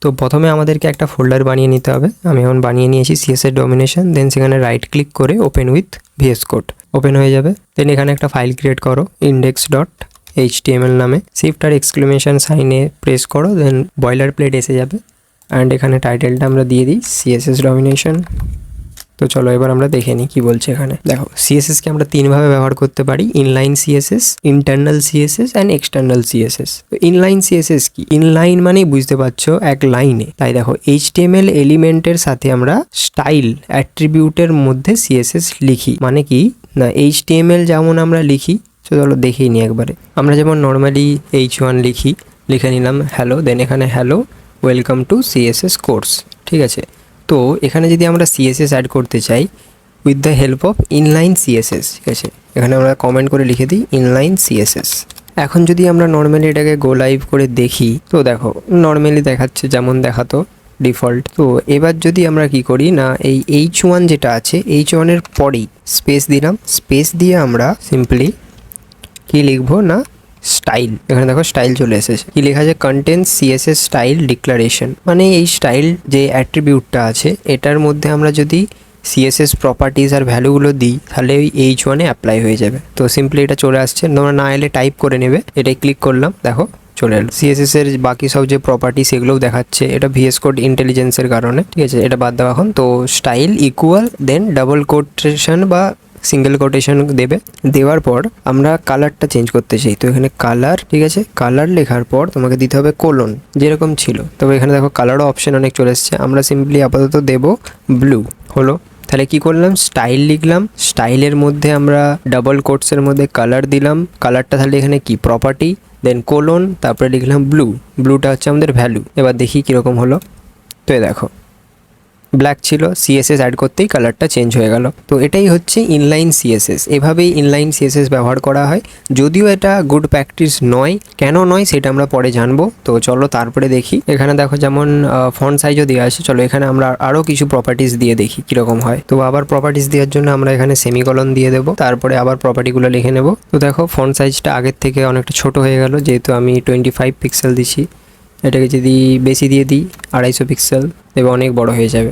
তো প্রথমে আমাদেরকে একটা ফোল্ডার বানিয়ে নিতে হবে। আমি এখন বানিয়ে নিয়েছি সিএসএস ডমিনেশন, দেন সেখানে রাইট ক্লিক করে open with VS code open হয়ে যাবে। দেন এখানে একটা ফাইল ক্রিয়েট করো index.html নামে, শিফট আর এক্সক্লেমেশন সাইনে প্রেস করো, দেন বয়লার প্লেট এসে যাবে। অ্যান্ড এখানে টাইটেলটা আমরা দিয়ে দিই সিএসএস ডমিনেশন। তো চলো এবার আমরা দেখে নিই কি বলছে এখানে। দেখো সিএসএসকে আমরা তিনভাবে ব্যবহার করতে পারি, inline CSS, internal CSS and external CSS. তো ইনলাইন সিএসএস কি? ইনলাইন মানেই বুঝতে পারছো এক লাইনে, তাই দেখো এইচটিএমএল এলিমেন্টের সাথে আমরা স্টাইল অ্যাট্রিবিউটের মধ্যে সিএসএস লিখি। মানে কি না, এইচটিএমএল যেমন আমরা লিখি, চলো দেখেই নিই একবারে। আমরা যেমন নর্মালি H1 লিখি, লিখে নিলাম হ্যালো, দেন এখানে hello welcome to CSS course, ঠিক আছে। তো এখানে যদি আমরা সিএসএস অ্যাড করতে চাই with the help of inline CSS, ঠিক আছে, এখানে আমরা কমেন্ট করে লিখে দিই ইনলাইন সিএসএস। এখন যদি আমরা নর্মালি এটাকে গো লাইভ করে দেখি, তো দেখো নর্মালি দেখাচ্ছে যেমন দেখাতো ডিফল্ট। তো এবার যদি আমরা কি করি না, এই H1 যেটা আছে, H1 এর পরেই স্পেস দিলাম, স্পেস দিয়ে আমরা সিম্পলি কি লিখবো না, স্টাইল। এখানে দেখো স্টাইল চলে এসেছে, কি লেখা আছে, কন্টেন্ট সিএসএস স্টাইল ডিক্লারেশন। মানে এই স্টাইল যে অ্যাট্রিবিউটটা আছে এটার মধ্যে আমরা যদি সিএসএস প্রপার্টিজ আর ভ্যালুগুলো দিই তাহলে ওই H1 এ অ্যাপ্লাই হয়ে যাবে। তো সিম্পলি এটা চলে আসছে, তোমরা না এলে টাইপ করে নেবে। এটাই ক্লিক করলাম, দেখো চলে এলো। সিএসএস এর বাকি সব যে প্রপার্টি সেগুলোও দেখাচ্ছে, এটা ভিএস কোড ইন্টেলিজেন্সের কারণে, ঠিক আছে, এটা বাদ দেওয়া এখন। তো স্টাইল ইকুয়াল দেন ডাবল কোটেশন বা সিঙ্গেল কোটেশন দেবে, দেওয়ার পর আমরা কালারটা চেঞ্জ করতে চাই। তো এখানে কালার, ঠিক আছে, কালার লেখার পর তোমাকে দিতে হবে কোলন, যেরকম ছিল। তবে এখানে দেখো কালারও অপশন অনেক চলে এসছে, আমরা সিম্পলি আপাতত দেব ব্লু। হলো, তাহলে কি করলাম, স্টাইল লিখলাম, স্টাইলের মধ্যে আমরা ডাবল কোটসের মধ্যে কালার দিলাম, কালারটা তাহলে এখানে কি প্রপার্টি, দেন কোলন, তারপরে লিখলাম ব্লু, ব্লুটা হচ্ছে আমাদের ভ্যালু। এবার দেখি কীরকম হলো। তো দেখো ব্ল্যাক ছিল, সিএসএস অ্যাড করতেই কালারটা চেঞ্জ হয়ে গেল। তো এটাই হচ্ছে ইনলাইন সিএসএস, এভাবেই ইনলাইন সিএসএস ব্যবহার করা হয়। যদিও এটা গুড প্র্যাকটিস নয়, কেন নয় সেটা আমরা পরে জানবো। তো চলো তারপরে দেখি। এখানে দেখো যেমন ফন্ট সাইজও দেওয়া আছে, চলো এখানে আমরা আরও কিছু প্রপার্টিস দিয়ে দেখি কীরকম হয়। তো আবার প্রপার্টিস দেওয়ার জন্য আমরা এখানে সেমিকলন দিয়ে দেবো, তারপরে আবার প্রপার্টিগুলো লিখে নেব। তো দেখো ফন্ট সাইজটা আগের থেকে অনেকটা ছোট হয়ে গেল, যেহেতু আমি 25 পিক্সেল দিছি। এটাকে যদি বেশি দিয়ে দিই 250 পিক্সেল, দেবে অনেক বড় হয়ে যাবে।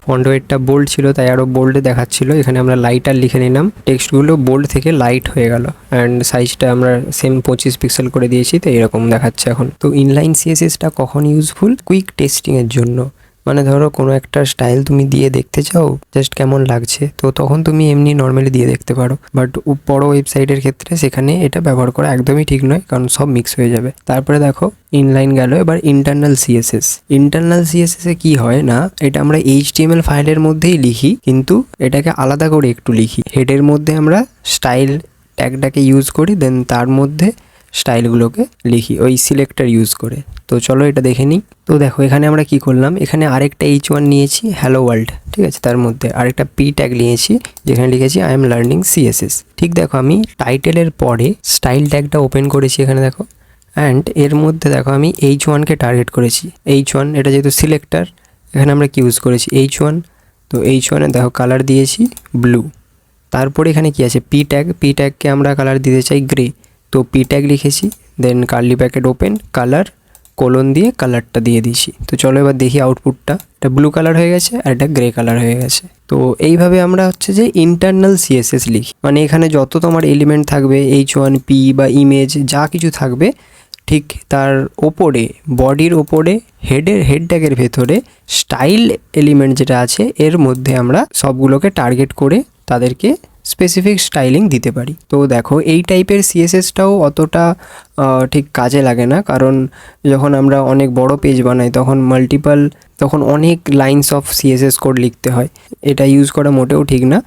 ফন্ট ওয়েটটা বোল্ড ছিল তাই আরও বোল্ডে দেখাচ্ছিল। এখানে আমরা লাইট আর লিখে নিলাম, টেক্সটগুলো বোল্ড থেকে লাইট হয়ে গেল। অ্যান্ড সাইজটা আমরা সেম 25 পিক্সেল করে দিয়েছি, তো এরকম দেখাচ্ছে এখন। তো ইনলাইন সিএসএসটা কখন ইউজফুল? কুইক টেস্টিংয়ের জন্য। মানে ধরো কোনো একটা স্টাইল তুমি দিয়ে দেখতে চাও জাস্ট কেমন লাগছে, তো তখন তুমি এমনি নর্মালি দিয়ে দেখতে পারো। বাট বড় ওয়েবসাইটের ক্ষেত্রে সেখানে এটা ব্যবহার করা একদমই ঠিক নয়, কারণ সব মিক্স হয়ে যাবে। তারপরে দেখো ইনলাইন গেল, এবার ইন্টারনাল সিএসএস। ইন্টারনাল সিএসএস এ কি হয় না, এটা আমরা এইচটিএমএল ফাইলের মধ্যেই লিখি, কিন্তু এটাকে আলাদা করে একটু লিখি। হেডের মধ্যে আমরা স্টাইল ট্যাগটাকে ইউজ করি, দেন তার মধ্যে স্টাইলগুলোকে লিখি ওই সিলেক্টর ইউজ করে। তো চলো এটা দেখে নিই। তো দেখো এখানে আমরা কি করলাম, এখানে আরেকটা H1 নিয়েছি হ্যালো ওয়ার্ল্ড, ঠিক আছে, তার মধ্যে আরেকটা পি ট্যাগ নিয়েছি যেখানে লিখেছি আই এম লার্নিং সিএসএস। ঠিক দেখো আমি টাইটেলের পরে স্টাইল ট্যাগটা ওপেন করেছি এখানে দেখো, অ্যান্ড এর মধ্যে দেখো আমি H1কে টার্গেট করেছি। H1 এটা যেহেতু সিলেক্টর, এখানে আমরা কি ইউজ করেছি H1। তো H1-এ দেখো কালার দিয়েছি ব্লু। তারপরে এখানে কি আছে পি ট্যাগ, পি ট্যাগকে আমরা কালার দিতে চাই গ্রে। তো পি ট্যাগ লিখেছি, then curly bracket open, colour colon দিয়ে কালারটা দিয়ে দিয়েছি। তো চলো এবার দেখি আউটপুটটা, এটা ব্লু কালার হয়ে গেছে আর এটা গ্রে কালার হয়ে গেছে। তো এইভাবে আমরা হচ্ছে যে ইন্টারনাল সিএসএস লিখি, মানে এখানে যত তোমার এলিমেন্ট থাকবে H1 পি বা ইমেজ যা কিছু থাকবে, ঠিক তার ওপরে বডির ওপরে হেড ট্যাগের ভেতরে স্টাইল এলিমেন্ট যেটা আছে এর মধ্যে আমরা সবগুলোকে টার্গেট করে তাদেরকে স্পেসিফিক স্টাইলিং দিতে পারি। তো দেখো এই টাইপের সিএসএসটাও অতটা ঠিক কাজে লাগে না, কারণ যখন আমরা অনেক বড় পেজ বানাই তখন অনেক লাইনস অফ সিএসএস কোড লিখতে হয়, এটা ইউজ করা মোটেও ঠিক না।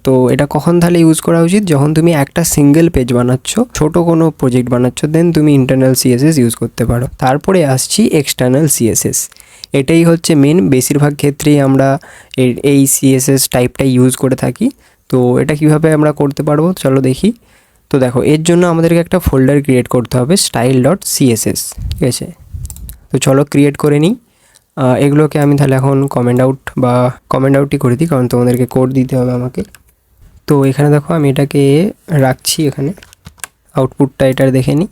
তো এটা কখন তাহলে ইউজ করা উচিত, যখন তুমি একটা সিঙ্গেল পেজ বানাচ্ছ, ছোট কোনো প্রজেক্ট বানাচ্ছ, দেন তুমি ইন্টারনাল সিএসএস ইউজ করতে পারো। তারপরে আসছি এক্সটার্নাল সিএসএস। এটাই হচ্ছে মেন, বেশিরভাগ ক্ষেত্রেই আমরা এই সিএসএস টাইপটা ইউজ করে থাকি। তো এটা কিভাবে আমরা করতে পারবো চলো দেখি। তো দেখো এর জন্য আমাদেরকে একটা ফোল্ডার ক্রিয়েট করতে হবে style.css, ঠিক আছে। তো চলো ক্রিয়েট করে নিই। এগুলোকে আমি তাহলে এখন কমেন্ট আউটই করে দিই, কারণ তোমাদেরকে কোড দিতে হবে আমাকে। তো এখানে দেখো আমি এটাকে রাখছি, এখানে আউটপুটটা এটার দেখে নিই।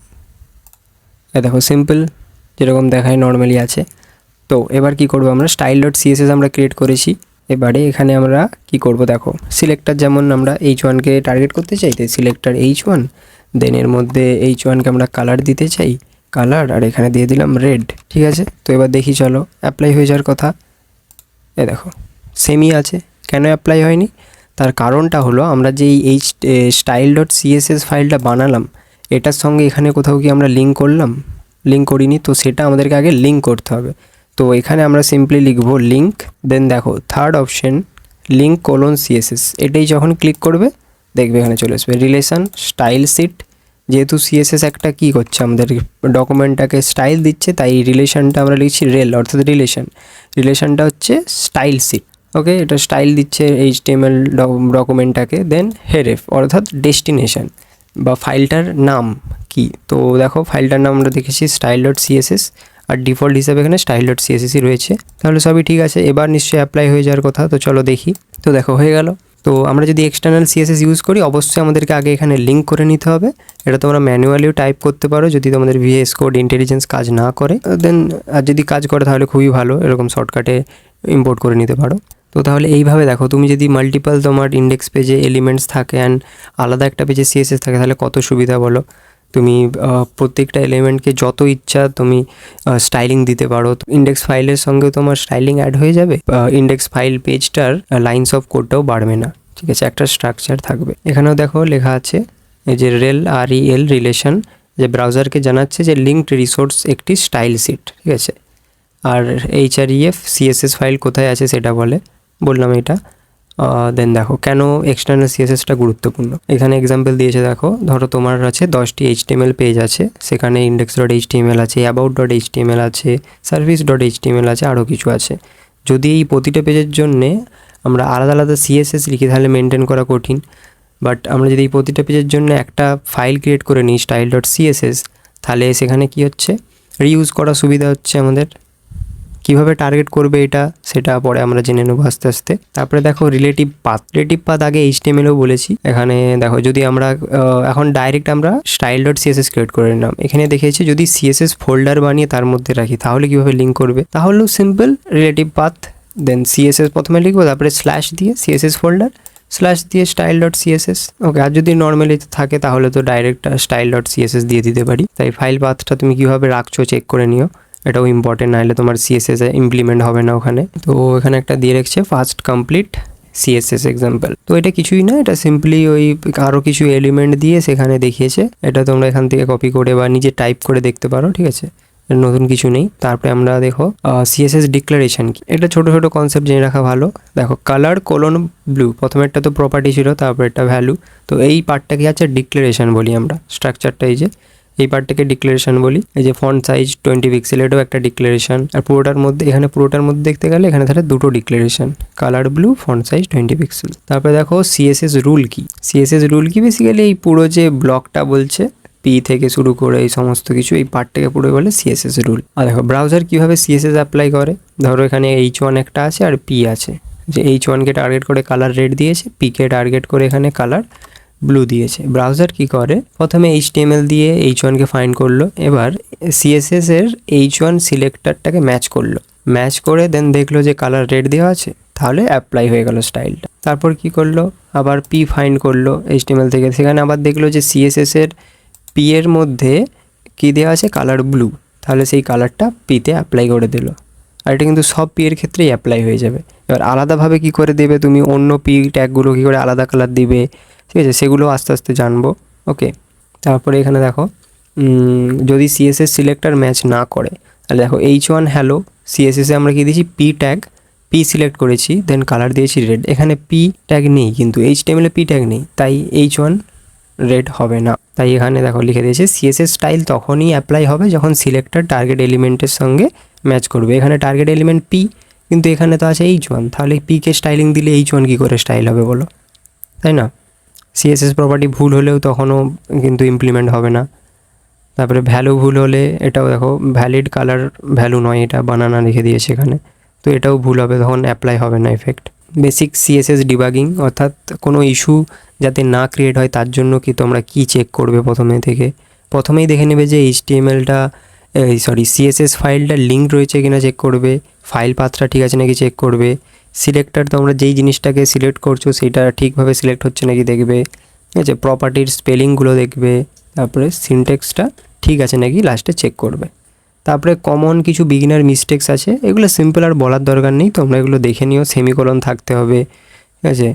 দেখো সিম্পল যেরকম দেখায় নর্মালি আছে। তো এবার কি করব, আমরা স্টাইল ডট সিএসএস আমরা ক্রিয়েট করেছি। এবারে এখানে আমরা কি করব, দেখো সিলেক্টর যেমন আমরা H1কে টার্গেট করতে চাই, তাই সিলেক্টর H1, দেন এর মধ্যে H1কে আমরা কালার দিতে চাই, কালার, আর এখানে দিয়ে দিলাম রেড। ঠিক আছে, তো এবার দেখি চলো অ্যাপ্লাই হয়ে যাওয়ার কথা। এ দেখো সেমই আছে। কেন অ্যাপ্লাই হয়নি, তার কারণটা হলো আমরা যেই স্টাইল ডট সিএসএস ফাইলটা বানালাম এটার সঙ্গে এখানে কোথাও কি আমরা লিঙ্ক করলাম, লিঙ্ক করিনি, তো সেটা আমাদেরকে আগে লিঙ্ক করতে হবে। তো এখানে আমরা সিম্পলি লিখবো লিঙ্ক, দেন দেখো third option link colon CSS, এটাই যখন ক্লিক করবে দেখবে এখানে চলে আসবে রিলেশন স্টাইল সিট। যেহেতু সিএসএস একটা কি করছে, আমাদের ডকুমেন্টটাকে স্টাইল দিচ্ছে, তাই রিলেশনটা আমরা লিখছি রেল, অর্থাৎ রিলেশনটা হচ্ছে স্টাইল সিট। ওকে, এটা স্টাইল দিচ্ছে HTML ডকুমেন্টটাকে। দেন হেরেফ অর্থাৎ ডেস্টিনেশন বা ফাইলটার নাম কি, তো দেখো ফাইলটার নাম আমরা দেখেছি স্টাইল ডট সিএসএস, আর ডিফল্ট হিসাবে এখানে স্টাইল ডট সিএসএসই রয়েছে। তাহলে সবই ঠিক আছে, এবার নিশ্চয়ই অ্যাপ্লাই হয়ে যাওয়ার কথা। তো চলো দেখি। তো দেখো হয়ে গেল। তো আমরা যদি এক্সটার্নাল সিএসএস ইউজ করি অবশ্যই আমাদেরকে আগে এখানে লিঙ্ক করে নিতে হবে। এটা তোমরা ম্যানুয়ালিও টাইপ করতে পারো যদি তোমাদের VS কোড ইন্টেলিজেন্স কাজ না করে, দেন আর যদি কাজ করে তাহলে খুবই ভালো, এরকম শর্টকাটে ইম্পোর্ট করে নিতে পারো। তো তাহলে এইভাবে দেখো, তুমি যদি মাল্টিপল তোমার ইন্ডেক্স পেজে এলিমেন্টস থাকে অ্যান্ড আলাদা একটা পেজে সিএসএস থাকে তাহলে কত সুবিধা বলো। তুমি প্রত্যেকটা এলিমেন্টকে যত ইচ্ছা তুমি স্টাইলিং দিতে পারো। ইন্ডেক্স ফাইলের সঙ্গেও তোমার স্টাইলিং অ্যাড হয়ে যাবে, ইন্ডেক্স ফাইল পেজটার লাইনস অফ কোডটাও বাড়বে না। ঠিক আছে, একটা স্ট্রাকচার থাকবে। এখানেও দেখো লেখা আছে এই যে REL রিলেশন, যে ব্রাউজারকে জানাচ্ছে যে লিঙ্কড রিসোর্স একটি স্টাইল সিট। ঠিক আছে, আর HREF CSS ফাইল কোথায় আছে সেটা বললাম এটা। দেন দেখো কেন এক্সটার্নাল সিএসএসটা গুরুত্বপূর্ণ, এখানে এক্সাম্পল দিয়েছে। দেখো ধরো তোমার আছে 10টি HTML পেজ আছে, সেখানে index.html আছে, about.html আছে, service.html আছে, আরও কিছু আছে। যদি এই প্রতিটা পেজের জন্যে আমরা আলাদা আলাদা সিএসএস লিখি তাহলে মেনটেন করা কঠিন। বাট আমরা যদি এই প্রতিটা পেজের জন্য একটা ফাইল ক্রিয়েট করে নিই style.css, তাহলে সেখানে কি হচ্ছে, রিইউজ করা সুবিধা হচ্ছে আমাদের। কিভাবে টার্গেট করবে এটা সেটা পরে আমরা জেনে নেবো আস্তে আস্তে। তারপরে দেখো রিলেটিভ পাথ আগে HTML-এও বলেছি। এখানে দেখো যদি আমরা এখন ডাইরেক্ট আমরা style.css ক্রিয়েট করে নিলাম, এখানে দেখিয়েছি যদি CSS ফোল্ডার বানিয়ে তার মধ্যে রাখি তাহলে কিভাবে লিঙ্ক করবে। তাহলেও সিম্পল, রিলেটিভ পাথ, দেন CSS প্রথমে লিখবো, তারপরে স্ল্যাশ দিয়ে CSS ফোল্ডার, স্ল্যাশ দিয়ে style.css। ওকে, আর যদি নর্মালি থাকে তাহলে তো ডাইরেক্ট style.css দিয়ে দিতে পারি। তাই ফাইল পাথটা তুমি কিভাবে রাখছো চেক করে নিও, এটাও ইম্পর্টেন্ট, নাহলে তোমার CSS ইমপ্লিমেন্ট হবে না ওখানে। তো এখানে একটা দিয়ে রেখেছে ফার্স্ট কমপ্লিট CSS এক্সাম্পল। তো এটা কিছুই না, এটা সিম্পলি ওই আরও কিছু এলিমেন্ট দিয়ে সেখানে দেখিয়েছে। এটা তোমরা এখান থেকে কপি করে বা নিজে টাইপ করে দেখতে পারো। ঠিক আছে, নতুন কিছু নেই। তারপরে আমরা দেখো CSS ডিক্লারেশন কি, এটা ছোট ছোট কনসেপ্ট জেনে রাখা ভালো। দেখো কালার কোলন ব্লু, প্রথমেরটা তো প্রপার্টি ছিল, তারপর একটা ভ্যালু। তো এই পার্টটা কি আছে, ডিক্লারেশন বলি আমরা। স্ট্রাকচারটা এই যে এই পার্টটাকে ডিক্লারেশন বলি। এই যে ফন্ট সাইজ 20 পিক্সেল, এটাও একটা ডিক্লারেশন। আর পুরোটার মধ্যে দেখতে গেলে এখানে তাহলে দুটো declaration, colour blue, font size 20 pixel. তারপরে দেখো CSS রুল কি। CSS রুল কি বেসিক্যালি এই পুরো যে ব্লকটা বলছে, P থেকে শুরু করে এই সমস্ত কিছু, এই পার্টটাকে পুরো বলে CSS রুল। আর দেখো ব্রাউজার কিভাবে CSS অ্যাপ্লাই করে, ধরো এখানে H1 একটা আছে আর P আছে। যে H1কে টার্গেট করে কালার রেড দিয়েছে, P-কে টার্গেট করে এখানে কালার ব্লু দিয়েছে। ব্রাউজার কি করে, প্রথমে HTML দিয়ে H1কে ফাইন্ড করলো, এবার CSS এর H1 সিলেক্টরটাকে ম্যাচ করে দেন দেখলো যে কালার রেড দেওয়া আছে, তাহলে অ্যাপ্লাই হয়ে গেল স্টাইলটা। তারপর কি করলো, আবার P ফাইন্ড করলো HTML থেকে, সেখানে আবার দেখলো যে CSS এর P এর মধ্যে কি দেওয়া আছে, কালার ব্লু, তাহলে সেই কালারটা P-তে অ্যাপ্লাই করে দিল। আর এটা কিন্তু সব P এর ক্ষেত্রেই অ্যাপ্লাই হয়ে যাবে। এবার আলাদাভাবে কি করে দেবে তুমি, অন্য P ট্যাগগুলো কী করে আলাদা কালার দিবে, ঠিক আছে, সেগুলো আস্তে আস্তে জানবো। ওকে, তারপরে এখানে দেখো যদি CSS সিলেক্টর ম্যাচ না করে, তাহলে দেখো H1 হ্যালো, CSS-এ আমরা কি দিয়েছি, P ট্যাগ, P সিলেক্ট করেছি, দেন কালার দিয়েছি রেড। এখানে P ট্যাগ নেই, কিন্তু HTML-এ P ট্যাগ নেই, তাই H1 রেড হবে না। তাই এখানে দেখো লিখে দিয়েছে CSS স্টাইল তখনই অ্যাপ্লাই হবে যখন সিলেক্টর টার্গেট এলিমেন্টের সঙ্গে ম্যাচ করবে। এখানে টার্গেট এলিমেন্ট P, কিন্তু এখানে তো আছে H1, তাহলে P-কে স্টাইলিং দিলে H1 কী করে স্টাইল হবে বলো, তাই না? CSS প্রপার্টি ভুল হলেও তখনও কিন্তু ইমপ্লিমেন্ট হবে না। তারপরে ভ্যালু ভুল হলে, এটাও দেখো ভ্যালিড কালার ভ্যালু নয়, এটা বানানা লিখে দিয়েছে এখানে, তো এটাও ভুল হবে, তখন অ্যাপ্লাই হবে না এফেক্ট। বেসিক CSS ডিবাগিং, অর্থাৎ কোনো ইস্যু যাতে না ক্রিয়েট হয় তার জন্য কি তোমরা কি চেক করবে, প্রথমেই দেখে নেবে যে HTML-টা সিএসএস ফাইলটার লিঙ্ক রয়েছে কিনা চেক করবে, ফাইল পাথটা ঠিক আছে নাকি চেক করবে, সিলেক্টর তোমরা যেই জিনিসটাকে সিলেক্ট করছো সেটা ঠিকভাবে সিলেক্ট হচ্ছে নাকি দেখবে, ঠিক আছে, প্রপার্টির স্পেলিংগুলো দেখবে, তারপরে সিনট্যাক্সটা ঠিক আছে নাকি লাস্টে চেক করবে। তারপরে কমন কিছু বিগিনার মিস্টেক্স আছে, এগুলো সিম্পল আর বলার দরকার নেই, তোমরা এগুলো দেখে নিও। সেমিকোলন থাকতে হবে, ঠিক আছে,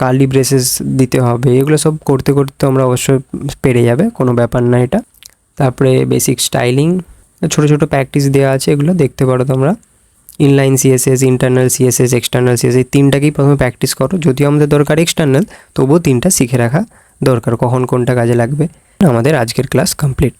কার্লি ব্রেসেস দিতে হবে, এগুলো সব করতে করতে তোমরা অবশ্যই পেরে যাবে, কোনো ব্যাপার না এটা। তারপরে বেসিক স্টাইলিং, ছোটো ছোটো প্র্যাকটিস দেওয়া আছে, এগুলো দেখতে পারো তোমরা। Inline CSS, internal CSS, external CSS, এই তিনটাকেই প্রথমে প্র্যাকটিস করো। যদিও আমাদের দরকার এক্সটার্নাল, তবুও তিনটা শিখে রাখা দরকার, কখন কোনটা কাজে লাগবে। আমাদের আজকের ক্লাস কমপ্লিট।